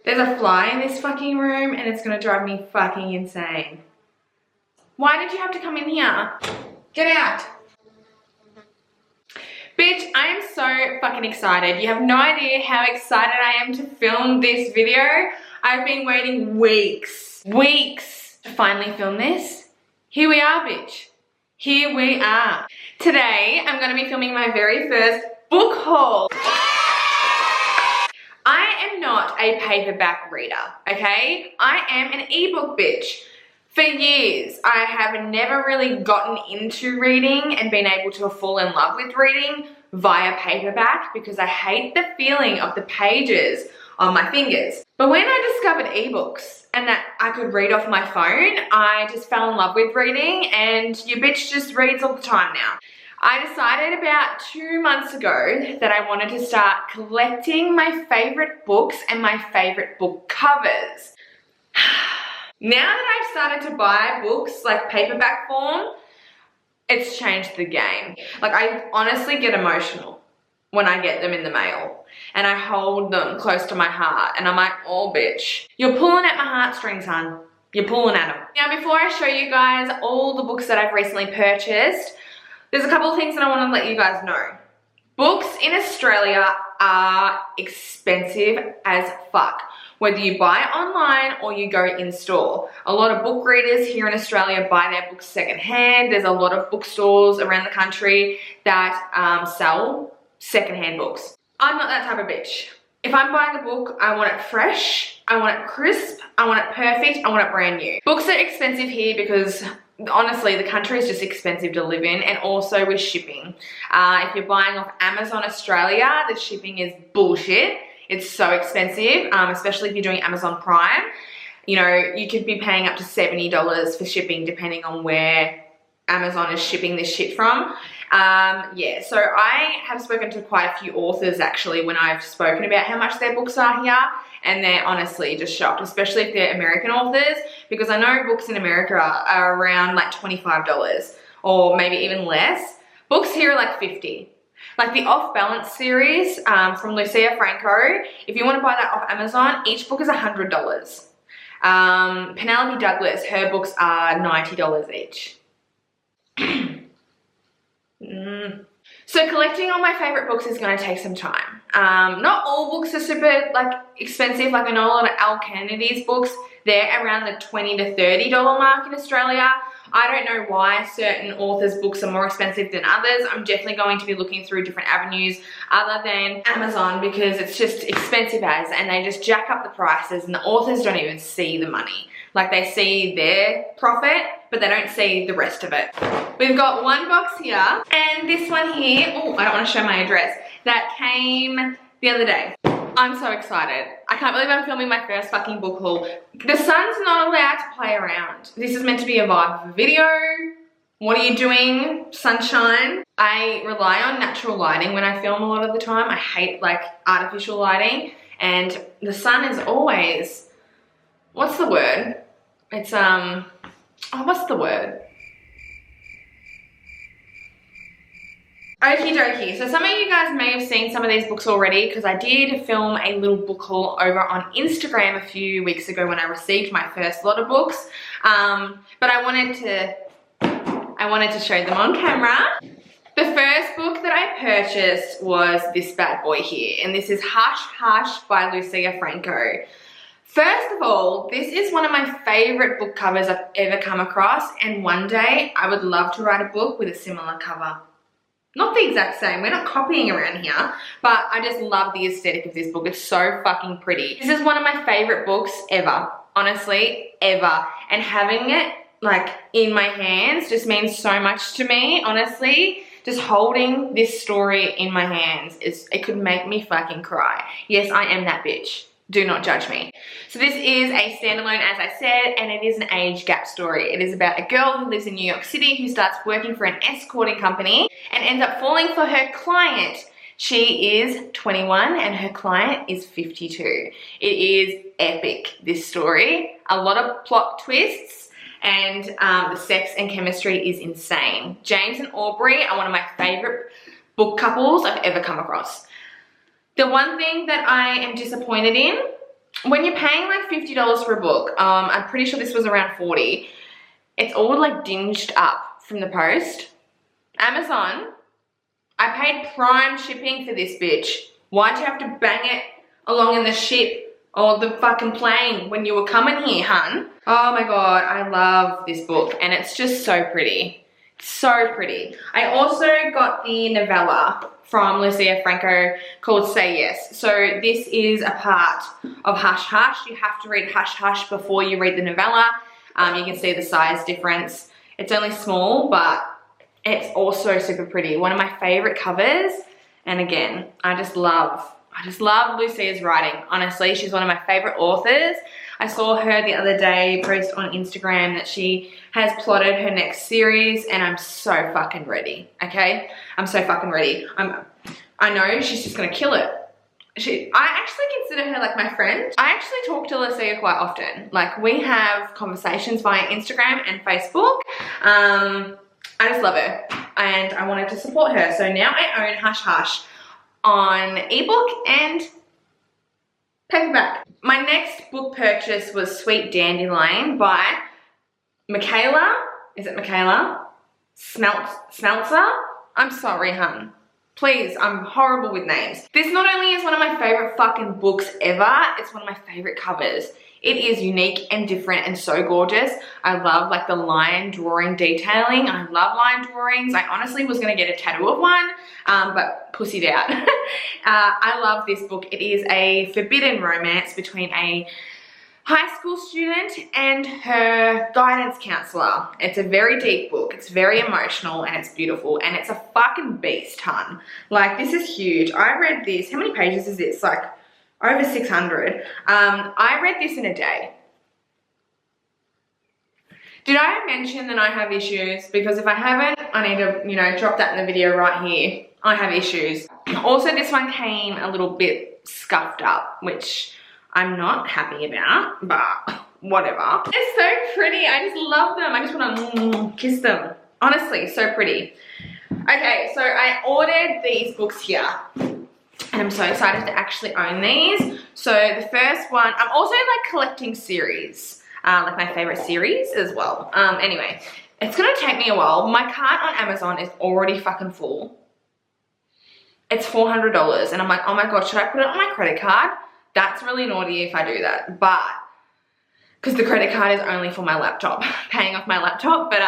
There's a fly in this fucking room and it's gonna drive me fucking insane. Why did you have to come in here? Get out. Bitch, I am so fucking excited. You have no idea how excited I am to film this video. I've been waiting weeks to finally film this. Here we are, bitch. Here we are. Today, I'm gonna be filming my very first book haul. I am not a paperback reader, okay? I am an ebook bitch. For years, I have never really gotten into reading and been able to fall in love with reading via paperback because I hate the feeling of the pages on my fingers. But when I discovered ebooks and that I could read off my phone, I just fell in love with reading, and your bitch just reads all the time now. I decided about 2 months ago that I wanted to start collecting my favorite books and my favorite book covers. Now that I've started to buy books like paperback form, it's changed the game. Like, I honestly get emotional when I get them in the mail and I hold them close to my heart and I'm like, oh bitch, you're pulling at my heartstrings, hun. You're pulling at them. Now, before I show you guys all the books that I've recently purchased, there's a couple of things that I want to let you guys know. Books in Australia are expensive as fuck, whether you buy online or you go in store. A lot of book readers here in Australia buy their books secondhand. There's a lot of bookstores around the country that sell secondhand books. I'm not that type of bitch. If I'm buying a book, I want it fresh, I want it crisp, I want it perfect, I want it brand new. Books are expensive here because honestly, the country is just expensive to live in, and also with shipping. If you're buying off Amazon Australia, the shipping is bullshit. It's so expensive, especially if you're doing Amazon Prime. You know, you could be paying up to $70 for shipping depending on where Amazon is shipping this shit from. Yeah, so I have spoken to quite a few authors actually when I've spoken about how much their books are here, and they're honestly just shocked, especially if they're American authors, because I know books in America are around like $25 or maybe even less. Books here are like $50. Like the Off Balance series from Lucia Franco, if you want to buy that off Amazon, each book is $100. Penelope Douglas, her books are $90 each. So collecting all my favorite books is going to take some time. Not all books are super like expensive. Like, I know a lot of Al Kennedy's books, they're around the $20 to $30 mark in Australia. I don't know why certain authors' books are more expensive than others. I'm definitely going to be looking through different avenues other than Amazon, because it's just expensive as, and they just jack up the prices and the authors don't even see the money. Like, they see their profit, but they don't see the rest of it. We've got one box here, and this one here, oh, I don't want to show my address, that came the other day. I'm so excited. I can't believe I'm filming my first fucking book haul. The sun's not allowed to play around. This is meant to be a vibe video. What are you doing, sunshine? I rely on natural lighting when I film a lot of the time. I hate like artificial lighting, and the sun is always, what's the word? It's, oh, what's the word? Okie dokie, so some of you guys may have seen some of these books already, because I did film a little book haul over on Instagram a few weeks ago when I received my first lot of books. But I wanted to show them on camera. The first book that I purchased was this bad boy here, and this is Hush Hush by Lucia Franco. First of all, this is one of my favorite book covers I've ever come across, and one day I would love to write a book with a similar cover. Not the exact same, we're not copying around here, but I just love the aesthetic of this book. It's so fucking pretty. This is one of my favorite books ever, honestly, ever. And having it like in my hands just means so much to me, honestly. Just holding this story in my hands, it could make me fucking cry. Yes, I am that bitch. Do not judge me. So this is a standalone, as I said, and it is an age gap story. It is about a girl who lives in New York City who starts working for an escorting company and ends up falling for her client. She is 21 and her client is 52. It is epic, this story. A lot of plot twists, and the sex and chemistry is insane. James and Aubrey are one of my favorite book couples I've ever come across. The one thing that I am disappointed in when you're paying like $50 for a book, I'm pretty sure this was around 40, it's all like dinged up from the post. Amazon, I paid Prime shipping for this bitch. Why'd you have to bang it along in the ship or the fucking plane when you were coming here, hun? Oh my God, I love this book and it's just so pretty. So pretty. I also got the novella from Lucia Franco called Say Yes. So this is a part of Hush Hush. You have to read Hush Hush before you read the novella. You can see the size difference. It's only small, but it's also super pretty. One of my favorite covers. And again, I just love Lucia's writing. Honestly, she's one of my favorite authors. I saw her the other day post on Instagram that she has plotted her next series and I'm so fucking ready, okay? I'm so fucking ready. I know she's just gonna kill it. I actually consider her like my friend. I actually talk to Lucia quite often. Like we have conversations via Instagram and Facebook. I just love her and I wanted to support her. So now I own Hush Hush on ebook and paperback. My next book purchase was Sweet Dandelion by Michaela. Is it Michaela? Smeltzer? I'm sorry, hun. Please, I'm horrible with names. This not only is one of my favorite fucking books ever, it's one of my favorite covers. It is unique and different and so gorgeous. I love like the line drawing detailing. I love line drawings. I honestly was gonna get a tattoo of one, but pussied out. I love this book. It is a forbidden romance between a high school student and her guidance counselor. It's a very deep book. It's very emotional and it's beautiful and it's a fucking beast, hun. Like this is huge. I read this. How many pages is this? Like over 600. I read this in a day. Did I mention that I have issues? Because if I haven't, I need to, you know, drop that in the video right here. I have issues. Also, this one came a little bit scuffed up, which I'm not happy about, but whatever. It's so pretty. I just love them. I just want to kiss them. Honestly, so pretty. Okay, so I ordered these books here. And I'm so excited to actually own these. So the first one, I'm also like collecting series, like my favorite series as well. Anyway, it's gonna take me a while. My cart on Amazon is already fucking full. It's $400 and I'm like, oh my God, should I put it on my credit card? That's really naughty if I do that, but, because the credit card is only for my laptop, paying off my laptop, but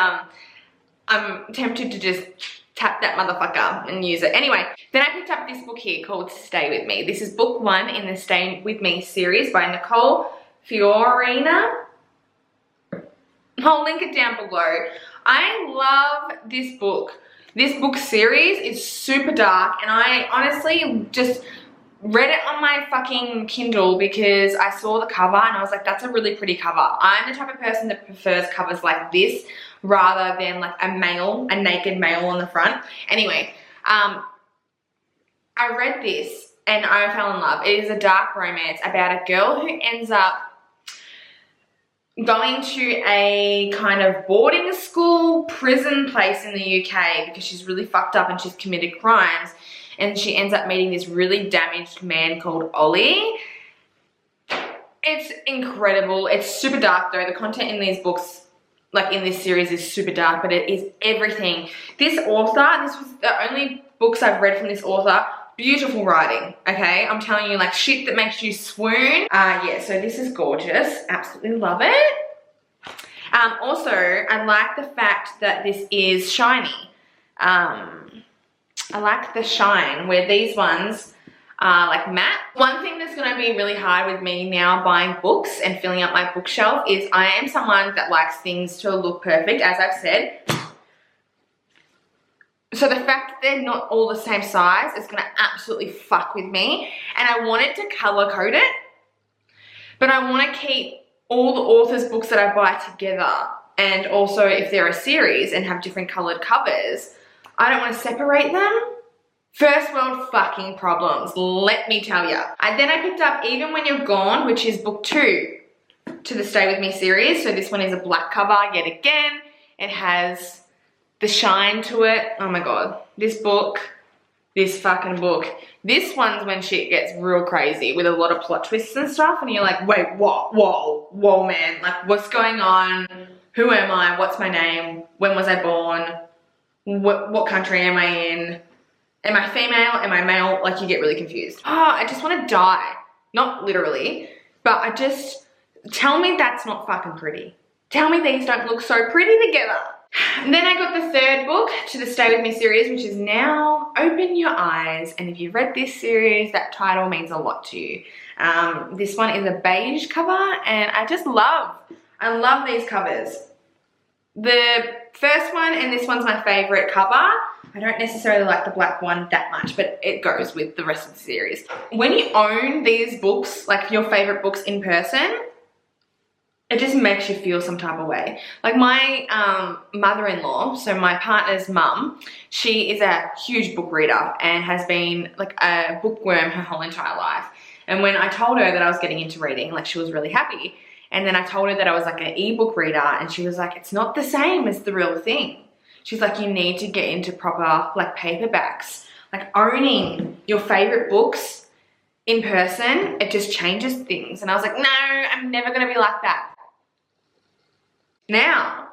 I'm tempted to just tap that motherfucker and use it. Anyway, then I picked up this book here called Stay With Me. This is book 1 in the Stay With Me series by Nicole Fiorina. I'll link it down below. I love this book. This book series is super dark and I honestly just read it on my fucking Kindle because I saw the cover and I was like, that's a really pretty cover. I'm the type of person that prefers covers like this rather than like a naked male on the front. Anyway, I read this and I fell in love. It is a dark romance about a girl who ends up going to a kind of boarding school prison place in the UK because she's really fucked up and she's committed crimes. And she ends up meeting this really damaged man called Ollie. It's incredible. It's super dark though. The content in these books, like in this series, is super dark, but it is everything. This author, this was the only books I've read from this author. Beautiful writing, okay? I'm telling you, like shit that makes you swoon. Yeah, so this is gorgeous. Absolutely love it. Also, I like the fact that this is shiny. I like the shine where these ones are like matte. One thing that's going to be really hard with me now buying books and filling up my bookshelf is I am someone that likes things to look perfect, as I've said. So the fact that they're not all the same size is going to absolutely fuck with me. And I wanted to color code it, but I want to keep all the author's books that I buy together. And also if they're a series and have different colored covers, I don't want to separate them. First world fucking problems, let me tell ya. Then I picked up Even When You're Gone, which is book 2 to the Stay With Me series. So this one is a black cover yet again. It has the shine to it. Oh my God, this book this fucking book. This one's when shit gets real crazy with a lot of plot twists and stuff, and you're like, wait, what? Whoa, man. Like, what's going on? Who am I? What's my name? When was I born? What country am I in? Am I female? Am I male? Like, you get really confused. Oh, I just want to die. Not literally, but tell me that's not fucking pretty. Tell me these don't look so pretty together. And then I got the third book to the Stay With Me series, which is now Open Your Eyes. And if you've read this series, that title means a lot to you. This one is a beige cover, and I love these covers. The first one and this one's my favorite cover. I don't necessarily like the black one that much, but it goes with the rest of the series. When you own these books, like your favorite books in person, it just makes you feel some type of way. Like my mother-in-law, so my partner's mum, she is a huge book reader and has been like a bookworm her whole entire life. And when I told her that I was getting into reading, like, she was really happy. And then I told her that I was like an ebook reader, and she was like, it's not the same as the real thing. She's like, you need to get into proper like paperbacks, like owning your favorite books in person. It just changes things. And I was like, no, I'm never going to be like that. Now,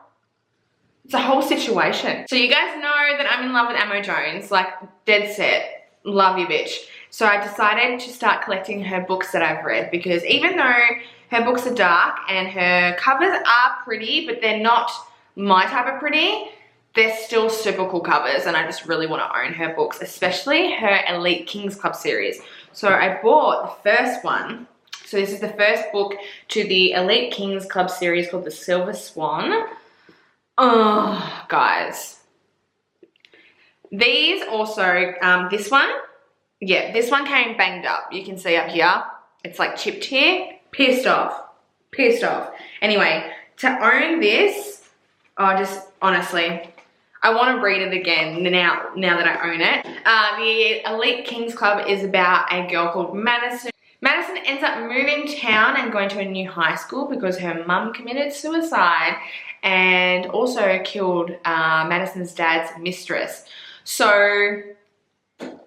it's a whole situation. So you guys know that I'm in love with Amo Jones, like dead set, love you bitch. So I decided to start collecting her books that I've read, because even though her books are dark and her covers are pretty, but they're not my type of pretty, they're still super cool covers, and I just really want to own her books, especially her Elite Kings Club series. So I bought the first one. So this is the first book to the Elite Kings Club series called the Silver Swan. Oh, guys. These also, this one came banged up. You can see up here, it's like chipped here. Pissed off. Anyway, to own this, just honestly, I want to read it again now that I own it. The Elite Kings Club is about a girl called Madison. Madison ends up moving town and going to a new high school because her mum committed suicide and also killed Madison's dad's mistress. So,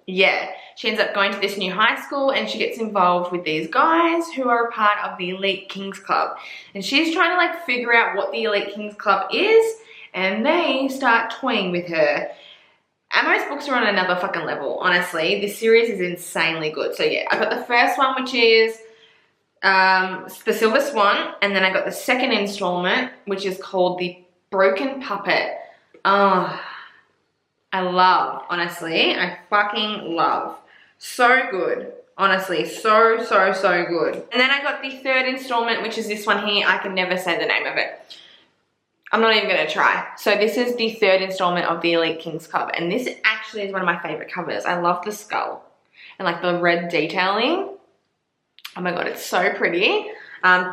yeah, she ends up going to this new high school, and she gets involved with these guys who are a part of the Elite Kings Club. And she's trying to like figure out what the Elite Kings Club is, and they start toying with her. Amo's books are on another fucking level, honestly. This series is insanely good. So yeah, I got the first one, which is the Silver Swan, and then I got the second installment, which is called The Broken Puppet. Oh, I love, honestly. I fucking love. So good. Honestly, so good. And then I got the third installment, which is this one here. I can never say the name of it. I'm not even going to try. So this is the third installment of the Elite Kings Club, and this actually is one of my favorite covers. I love the skull and like the red detailing. Oh my god, it's so pretty.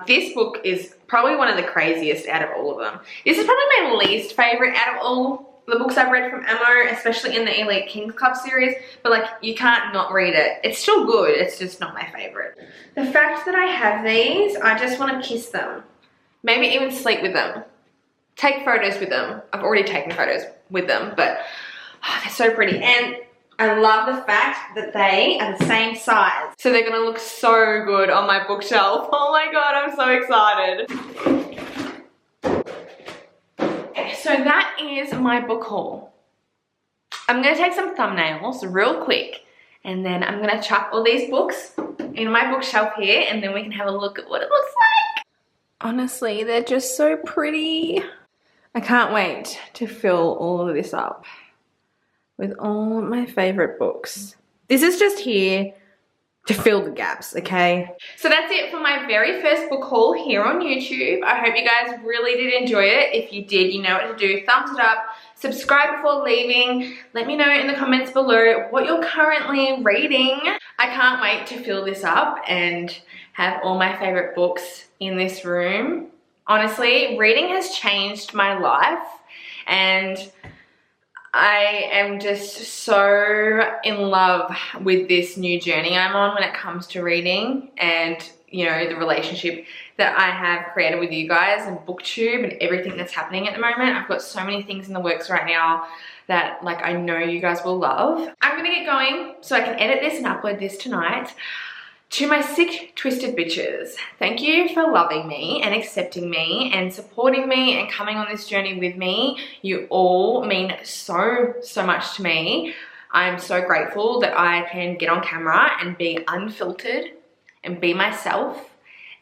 This book is probably one of the craziest out of all of them. This is probably my least favorite out of all the books I've read from Amo, especially in the Elite Kings Club series, but like, you can't not read it. It's still good, it's just not my favorite. The fact that I have these, I just want to kiss them. Maybe even sleep with them. Take photos with them. I've already taken photos with them, but they're so pretty. And I love the fact that they are the same size. So they're gonna look so good on my bookshelf. Oh my god, I'm so excited. Okay, so that is my book haul. I'm gonna take some thumbnails real quick, and then I'm gonna chuck all these books in my bookshelf here, and then we can have a look at what it looks like. Honestly, they're just so pretty. I can't wait to fill all of this up with all my favorite books. This is just here to fill the gaps, okay? So that's it for my very first book haul here on YouTube. I hope you guys really did enjoy it. If you did, you know what to do. Thumbs it up, subscribe before leaving. Let me know in the comments below what you're currently reading. I can't wait to fill this up and have all my favorite books in this room. Honestly, reading has changed my life, and I am just so in love with this new journey I'm on when it comes to reading, and you know, the relationship that I have created with you guys and booktube and everything that's happening at the moment. I've got so many things in the works right now that like I know you guys will love. I'm gonna get going so I can edit this and upload this tonight. To my sick, twisted bitches, thank you for loving me and accepting me and supporting me and coming on this journey with me. You all mean so, so much to me. I'm so grateful that I can get on camera and be unfiltered and be myself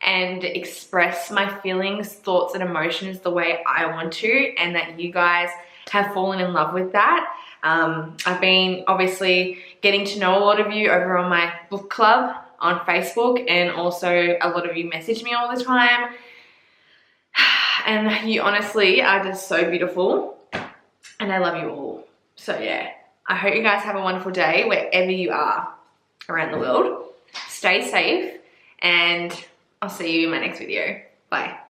and express my feelings, thoughts, and emotions the way I want to, and that you guys have fallen in love with that. I've been obviously getting to know a lot of you over on my book club on Facebook, and also a lot of you message me all the time, and you honestly are just so beautiful and I love you all. So yeah, I hope you guys have a wonderful day wherever you are around the world. Stay safe, and I'll see you in my next video. Bye.